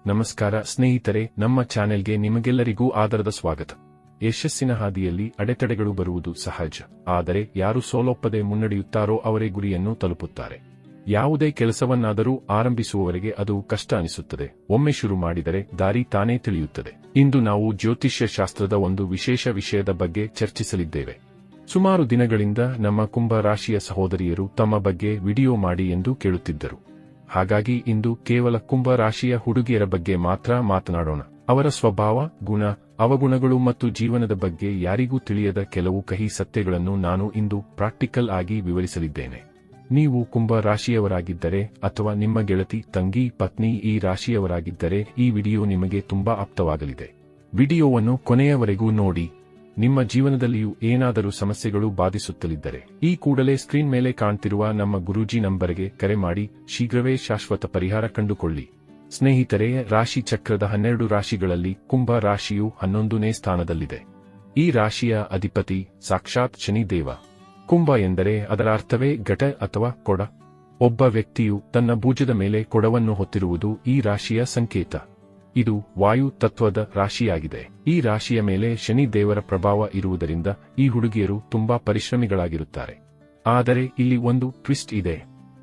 ನಮಸ್ಕಾರ ಸ್ನೇಹಿತರೆ, ನಮ್ಮ ಚಾನೆಲ್ಗೆ ನಿಮಗೆಲ್ಲರಿಗೂ ಆದರದ ಸ್ವಾಗತ. ಯಶಸ್ಸಿನ ಹಾದಿಯಲ್ಲಿ ಅಡೆತಡೆಗಳು ಬರುವುದು ಸಹಜ. ಆದರೆ ಯಾರು ಸೋಲೊಪ್ಪದೆ ಮುನ್ನಡೆಯುತ್ತಾರೋ ಅವರೇ ಗುರಿಯನ್ನು ತಲುಪುತ್ತಾರೆ. ಯಾವುದೇ ಕೆಲಸವನ್ನಾದರೂ ಆರಂಭಿಸುವವರೆಗೆ ಅದು ಕಷ್ಟ ಅನಿಸುತ್ತದೆ. ಒಮ್ಮೆ ಶುರು ಮಾಡಿದರೆ ದಾರಿ ತಾನೇ ತಿಳಿಯುತ್ತದೆ. ಇಂದು ನಾವು ಜ್ಯೋತಿಷ್ಯ ಶಾಸ್ತ್ರದ ಒಂದು ವಿಶೇಷ ವಿಷಯದ ಬಗ್ಗೆ ಚರ್ಚಿಸಲಿದ್ದೇವೆ. ಸುಮಾರು ದಿನಗಳಿಂದ ನಮ್ಮ ಕುಂಭ ರಾಶಿಯ ಸಹೋದರಿಯರು ತಮ್ಮ ಬಗ್ಗೆ ವಿಡಿಯೋ ಮಾಡಿ ಎಂದು ಕೇಳುತ್ತಿದ್ದರು. ಹಾಗಾಗಿ ಇಂದು ಕೇವಲ ಕುಂಭ ರಾಶಿಯ ಹುಡುಗಿಯರ ಬಗ್ಗೆ ಮಾತ್ರ ಮಾತನಾಡೋಣ. ಅವರ ಸ್ವಭಾವ, ಗುಣ, ಅವಗುಣಗಳು ಮತ್ತು ಜೀವನದ ಬಗ್ಗೆ ಯಾರಿಗೂ ತಿಳಿಯದ ಕೆಲವು ಕಹಿ ಸತ್ಯಗಳನ್ನು ನಾನು ಇಂದು ಪ್ರಾಕ್ಟಿಕಲ್ ಆಗಿ ವಿವರಿಸಲಿದ್ದೇನೆ. ನೀವು ಕುಂಭ ರಾಶಿಯವರಾಗಿದ್ದರೆ ಅಥವಾ ನಿಮ್ಮ ಗೆಳತಿ, ತಂಗಿ, ಪತ್ನಿ ಈ ರಾಶಿಯವರಾಗಿದ್ದರೆ ಈ ವಿಡಿಯೋ ನಿಮಗೆ ತುಂಬಾ ಆಪ್ತವಾಗಲಿದೆ. ವಿಡಿಯೋವನ್ನು ಕೊನೆಯವರೆಗೂ ನೋಡಿ. ನಿಮ್ಮ ಜೀವನದಲ್ಲಿಯೂ ಏನಾದರೂ ಸಮಸ್ಯೆಗಳು ಬಾಧಿಸುತ್ತಲಿದ್ದರೆ ಈ ಕೂಡಲೇ ಸ್ಕ್ರೀನ್ ಮೇಲೆ ಕಾಣ್ತಿರುವ ನಮ್ಮ ಗುರೂಜಿ ನಂಬರ್ಗೆ ಕರೆ ಮಾಡಿ ಶೀಘ್ರವೇ ಶಾಶ್ವತ ಪರಿಹಾರ ಕಂಡುಕೊಳ್ಳಿ. ಸ್ನೇಹಿತರೆ, ರಾಶಿ ಚಕ್ರದ 12 ರಾಶಿಗಳಲ್ಲಿ ಕುಂಭ ರಾಶಿಯು 11ನೇ ಸ್ಥಾನದಲ್ಲಿದೆ. ಈ ರಾಶಿಯ ಅಧಿಪತಿ ಸಾಕ್ಷಾತ್ ಶನಿದೇವ. ಕುಂಭ ಎಂದರೆ ಅದರ ಅರ್ಥವೇ ಘಟ ಅಥವಾ ಕೊಡ. ಒಬ್ಬ ವ್ಯಕ್ತಿಯು ತನ್ನ ಭುಜದ ಮೇಲೆ ಕೊಡವನ್ನು ಹೊತ್ತಿರುವುದು ಈ ರಾಶಿಯ ಸಂಕೇತ. ಇದು ವಾಯು ತತ್ವದ ರಾಶಿಯಾಗಿದೆ. ಈ ರಾಶಿಯ ಮೇಲೆ ಶನಿ ದೇವರ ಪ್ರಭಾವ ಇರುವುದರಿಂದ ಈ ಹುಡುಗಿಯರು ತುಂಬಾ ಪರಿಶ್ರಮಿಗಳಾಗಿರುತ್ತಾರೆ. ಆದರೆ ಇಲ್ಲಿ ಒಂದು ಟ್ವಿಸ್ಟ್ ಇದೆ.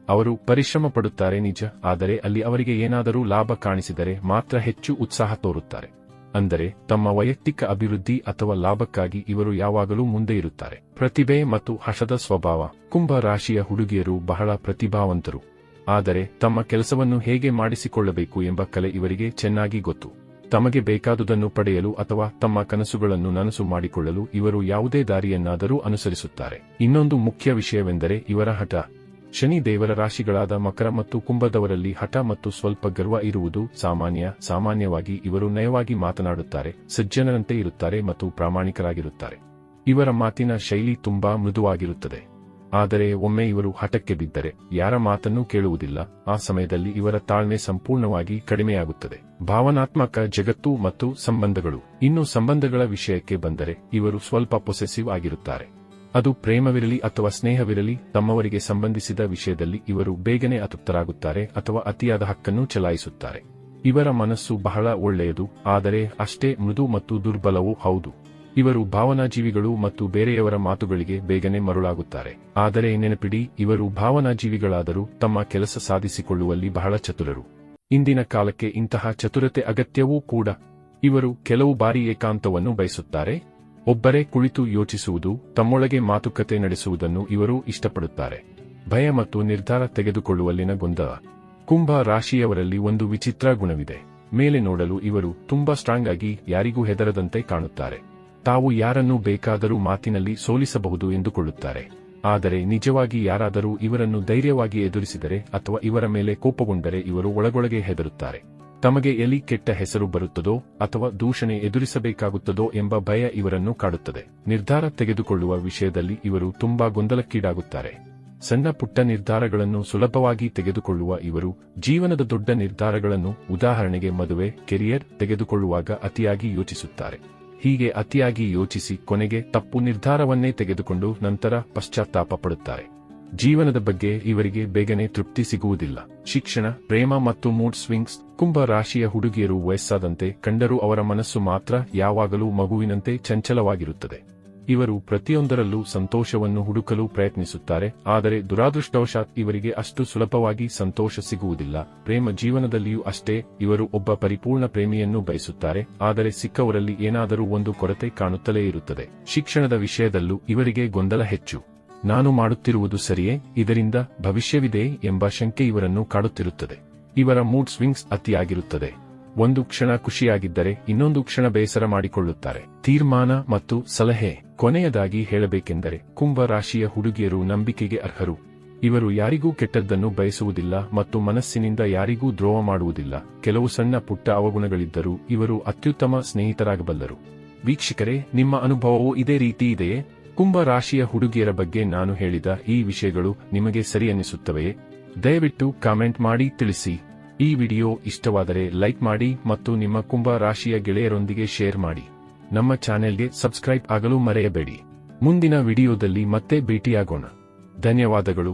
ಅವರು ಪರಿಶ್ರಮ ಪಡುತ್ತಾರೆ ನಿಜ, ಆದರೆ ಅಲ್ಲಿ ಅವರಿಗೆ ಏನಾದರೂ ಲಾಭ ಕಾಣಿಸಿದರೆ ಮಾತ್ರ ಹೆಚ್ಚು ಉತ್ಸಾಹ ತೋರುತ್ತಾರೆ. ಅಂದರೆ ತಮ್ಮ ವೈಯಕ್ತಿಕ ಅಭಿವೃದ್ಧಿ ಅಥವಾ ಲಾಭಕ್ಕಾಗಿ ಇವರು ಯಾವಾಗಲೂ ಮುಂದೆ ಇರುತ್ತಾರೆ. ಪ್ರತಿಭೆ ಮತ್ತು ಹಠದ ಸ್ವಭಾವ. ಕುಂಭ ರಾಶಿಯ ಹುಡುಗಿಯರು ಬಹಳ ಪ್ರತಿಭಾವಂತರು. ಆದರೆ ತಮ್ಮ ಕೆಲಸವನ್ನು ಹೇಗೆ ಮಾಡಿಸಿಕೊಳ್ಳಬೇಕು ಎಂಬ ಕಲೆ ಇವರಿಗೆ ಚೆನ್ನಾಗಿ ಗೊತ್ತು. ತಮಗೆ ಬೇಕಾದುದನ್ನು ಪಡೆಯಲು ಅಥವಾ ತಮ್ಮ ಕನಸುಗಳನ್ನು ನನಸು ಮಾಡಿಕೊಳ್ಳಲು ಇವರು ಯಾವುದೇ ದಾರಿಯನ್ನಾದರೂ ಅನುಸರಿಸುತ್ತಾರೆ. ಇನ್ನೊಂದು ಮುಖ್ಯ ವಿಷಯವೆಂದರೆ ಇವರ ಹಠ. ಶನಿ ದೇವರ ರಾಶಿಗಳಾದ ಮಕರ ಮತ್ತು ಕುಂಭದವರಲ್ಲಿ ಹಠ ಮತ್ತು ಸ್ವಲ್ಪ ಗರ್ವ ಇರುವುದು ಸಾಮಾನ್ಯವಾಗಿ ಇವರು ನಯವಾಗಿ ಮಾತನಾಡುತ್ತಾರೆ, ಸಜ್ಜನರಂತೆ ಇರುತ್ತಾರೆ ಮತ್ತು ಪ್ರಾಮಾಣಿಕರಾಗಿರುತ್ತಾರೆ. ಇವರ ಮಾತಿನ ಶೈಲಿ ತುಂಬಾ ಮೃದುವಾಗಿರುತ್ತದೆ. ಆದರೆ ಒಮ್ಮೆ ಇವರು ಹಠಕ್ಕೆ ಬಿದ್ದರೆ ಯಾರ ಮಾತನ್ನೂ ಕೇಳುವುದಿಲ್ಲ. ಆ ಸಮಯದಲ್ಲಿ ಇವರ ತಾಳ್ಮೆ ಸಂಪೂರ್ಣವಾಗಿ ಕಡಿಮೆಯಾಗುತ್ತದೆ. ಭಾವನಾತ್ಮಕ ಜಗತ್ತು ಮತ್ತು ಸಂಬಂಧಗಳು. ಇನ್ನು ಸಂಬಂಧಗಳ ವಿಷಯಕ್ಕೆ ಬಂದರೆ ಇವರು ಸ್ವಲ್ಪ ಪೊಸೆಸಿವ್ ಆಗಿರುತ್ತಾರೆ. ಅದು ಪ್ರೇಮವಿರಲಿ ಅಥವಾ ಸ್ನೇಹವಿರಲಿ, ತಮ್ಮವರಿಗೆ ಸಂಬಂಧಿಸಿದ ವಿಷಯದಲ್ಲಿ ಇವರು ಬೇಗನೆ ಅತೃಪ್ತರಾಗುತ್ತಾರೆ ಅಥವಾ ಅತಿಯಾದ ಹಕ್ಕನ್ನು ಚಲಾಯಿಸುತ್ತಾರೆ. ಇವರ ಮನಸ್ಸು ಬಹಳ ಒಳ್ಳೆಯದು, ಆದರೆ ಅಷ್ಟೇ ಮೃದು ಮತ್ತು ದುರ್ಬಲವೂ ಹೌದು. ಇವರು ಭಾವನಾಜೀವಿಗಳು ಮತ್ತು ಬೇರೆಯವರ ಮಾತುಗಳಿಗೆ ಬೇಗನೆ ಮರುಳಾಗುತ್ತಾರೆ. ಆದರೆ ನೆನಪಿಡಿ, ಇವರು ಭಾವನಾಜೀವಿಗಳಾದರೂ ತಮ್ಮ ಕೆಲಸ ಸಾಧಿಸಿಕೊಳ್ಳುವಲ್ಲಿ ಬಹಳ ಚತುರರು. ಇಂದಿನ ಕಾಲಕ್ಕೆ ಇಂತಹ ಚತುರತೆ ಅಗತ್ಯವೂ ಕೂಡ. ಇವರು ಕೆಲವು ಬಾರಿ ಏಕಾಂತವನ್ನು ಬಯಸುತ್ತಾರೆ. ಒಬ್ಬರೇ ಕುಳಿತು ಯೋಚಿಸುವುದು, ತಮ್ಮೊಳಗೆ ಮಾತುಕತೆ ನಡೆಸುವುದನ್ನು ಇವರು ಇಷ್ಟಪಡುತ್ತಾರೆ. ಭಯ ಮತ್ತು ನಿರ್ಧಾರ ತೆಗೆದುಕೊಳ್ಳುವಲ್ಲಿನ ಗೊಂದಲ. ಕುಂಭ ರಾಶಿಯವರಲ್ಲಿ ಒಂದು ವಿಚಿತ್ರ ಗುಣವಿದೆ. ಮೇಲೆ ನೋಡಲು ಇವರು ತುಂಬಾ ಸ್ಟ್ರಾಂಗ್ ಆಗಿ ಯಾರಿಗೂ ಹೆದರದಂತೆ ಕಾಣುತ್ತಾರೆ. ತಾವು ಯಾರನ್ನೂ ಬೇಕಾದರೂ ಮಾತಿನಲ್ಲಿ ಸೋಲಿಸಬಹುದು ಎಂದುಕೊಳ್ಳುತ್ತಾರೆ. ಆದರೆ ನಿಜವಾಗಿ ಯಾರಾದರೂ ಇವರನ್ನು ಧೈರ್ಯವಾಗಿ ಎದುರಿಸಿದರೆ ಅಥವಾ ಇವರ ಮೇಲೆ ಕೋಪಗೊಂಡರೆ ಇವರು ಒಳಗೊಳಗೆ ಹೆದರುತ್ತಾರೆ. ತಮಗೆ ಎಲ್ಲಿ ಕೆಟ್ಟ ಹೆಸರು ಬರುತ್ತದೋ ಅಥವಾ ದೂಷಣೆ ಎದುರಿಸಬೇಕಾಗುತ್ತದೋ ಎಂಬ ಭಯ ಇವರನ್ನು ಕಾಡುತ್ತದೆ. ನಿರ್ಧಾರ ತೆಗೆದುಕೊಳ್ಳುವ ವಿಷಯದಲ್ಲಿ ಇವರು ತುಂಬಾ ಗೊಂದಲಕ್ಕೀಡಾಗುತ್ತಾರೆ. ಸಣ್ಣ ಪುಟ್ಟ ನಿರ್ಧಾರಗಳನ್ನು ಸುಲಭವಾಗಿ ತೆಗೆದುಕೊಳ್ಳುವ ಇವರು ಜೀವನದ ದೊಡ್ಡ ನಿರ್ಧಾರಗಳನ್ನು, ಉದಾಹರಣೆಗೆ ಮದುವೆ, ಕೆರಿಯರ್ ತೆಗೆದುಕೊಳ್ಳುವಾಗ ಅತಿಯಾಗಿ ಯೋಚಿಸುತ್ತಾರೆ. ಹೀಗೆ ಅತಿಯಾಗಿ ಯೋಚಿಸಿ ಕೊನೆಗೆ ತಪ್ಪು ನಿರ್ಧಾರವನ್ನೇ ತೆಗೆದುಕೊಂಡು ನಂತರ ಪಶ್ಚಾತ್ತಾಪ ಪಡುತ್ತಾರೆ. ಜೀವನದ ಬಗ್ಗೆ ಇವರಿಗೆ ಬೇಗನೆ ತೃಪ್ತಿ ಸಿಗುವುದಿಲ್ಲ. ಶಿಕ್ಷಣ, ಪ್ರೇಮ ಮತ್ತು ಮೂಡ್ ಸ್ವಿಂಗ್ಸ್. ಕುಂಭ ರಾಶಿಯ ಹುಡುಗಿಯರು ವಯಸ್ಸಾದಂತೆ ಕಂಡರೂ ಅವರ ಮನಸ್ಸು ಮಾತ್ರ ಯಾವಾಗಲೂ ಮಗುವಿನಂತೆ ಚಂಚಲವಾಗಿರುತ್ತದೆ. ಇವರು ಪ್ರತಿಯೊಂದರಲ್ಲೂ ಸಂತೋಷವನ್ನು ಹುಡುಕಲು ಪ್ರಯತ್ನಿಸುತ್ತಾರೆ, ಆದರೆ ದುರಾದೃಷ್ಟವಶಾತ್ ಇವರಿಗೆ ಅಷ್ಟು ಸುಲಭವಾಗಿ ಸಂತೋಷ ಸಿಗುವುದಿಲ್ಲ. ಪ್ರೇಮ ಜೀವನದಲ್ಲಿಯೂ ಅಷ್ಟೇ. ಇವರು ಒಬ್ಬ ಪರಿಪೂರ್ಣ ಪ್ರೇಮಿಯನ್ನು ಬಯಸುತ್ತಾರೆ, ಆದರೆ ಸಿಕ್ಕವರಲ್ಲಿ ಏನಾದರೂ ಒಂದು ಕೊರತೆ ಕಾಣುತ್ತಲೇ ಇರುತ್ತದೆ. ಶಿಕ್ಷಣದ ವಿಷಯದಲ್ಲೂ ಇವರಿಗೆ ಗೊಂದಲ ಹೆಚ್ಚು. ನಾನು ಮಾಡುತ್ತಿರುವುದು ಸರಿಯೇ, ಇದರಿಂದ ಭವಿಷ್ಯವಿದೆ ಎಂಬ ಶಂಕೆ ಇವರನ್ನು ಕಾಡುತ್ತಿರುತ್ತದೆ. ಇವರ ಮೂಡ್ ಸ್ವಿಂಗ್ಸ್ ಅತಿಯಾಗಿರುತ್ತದೆ. ಒಂದು ಕ್ಷಣ ಖುಷಿಯಾಗಿದ್ದರೆ ಇನ್ನೊಂದು ಕ್ಷಣ ಬೇಸರ ಮಾಡಿಕೊಳ್ಳುತ್ತಾರೆ. ತೀರ್ಮಾನ ಮತ್ತು ಸಲಹೆ. ಕೊನೆಯದಾಗಿ ಹೇಳಬೇಕೆಂದರೆ ಕುಂಭ ರಾಶಿಯ ಹುಡುಗಿಯರು ನಂಬಿಕೆಗೆ ಅರ್ಹರು. ಇವರು ಯಾರಿಗೂ ಕೆಟ್ಟದ್ದನ್ನು ಬಯಸುವುದಿಲ್ಲ ಮತ್ತು ಮನಸ್ಸಿನಿಂದ ಯಾರಿಗೂ ದ್ರೋಹ ಮಾಡುವುದಿಲ್ಲ. ಕೆಲವು ಸಣ್ಣ ಪುಟ್ಟ ಅವಗುಣಗಳಿದ್ದರೂ ಇವರು ಅತ್ಯುತ್ತಮ ಸ್ನೇಹಿತರಾಗಬಲ್ಲರು. ವೀಕ್ಷಕರೇ, ನಿಮ್ಮ ಅನುಭವವೂ ಇದೇ ರೀತಿ ಇದೆಯೇ? ಕುಂಭ ರಾಶಿಯ ಹುಡುಗಿಯರ ಬಗ್ಗೆ ನಾನು ಹೇಳಿದ ಈ ವಿಷಯಗಳು ನಿಮಗೆ ಸರಿ ಅನ್ನಿಸುತ್ತವೆಯೇ? ದಯವಿಟ್ಟು ಕಾಮೆಂಟ್ ಮಾಡಿ ತಿಳಿಸಿ. ಈ ವಿಡಿಯೋ ಇಷ್ಟವಾದರೆ ಲೈಕ್ ಮಾಡಿ ಮತ್ತು ನಿಮ್ಮ ಕುಂಭ ರಾಶಿಯ ಗೆಳೆಯರೊಂದಿಗೆ ಶೇರ್ ಮಾಡಿ. ನಮ್ಮ ಚಾನೆಲ್ಗೆ ಸಬ್ಸ್ಕ್ರೈಬ್ ಆಗಲು ಮರೆಯಬೇಡಿ. ಮುಂದಿನ ವಿಡಿಯೋದಲ್ಲಿ ಮತ್ತೆ ಭೇಟಿಯಾಗೋಣ. ಧನ್ಯವಾದಗಳು.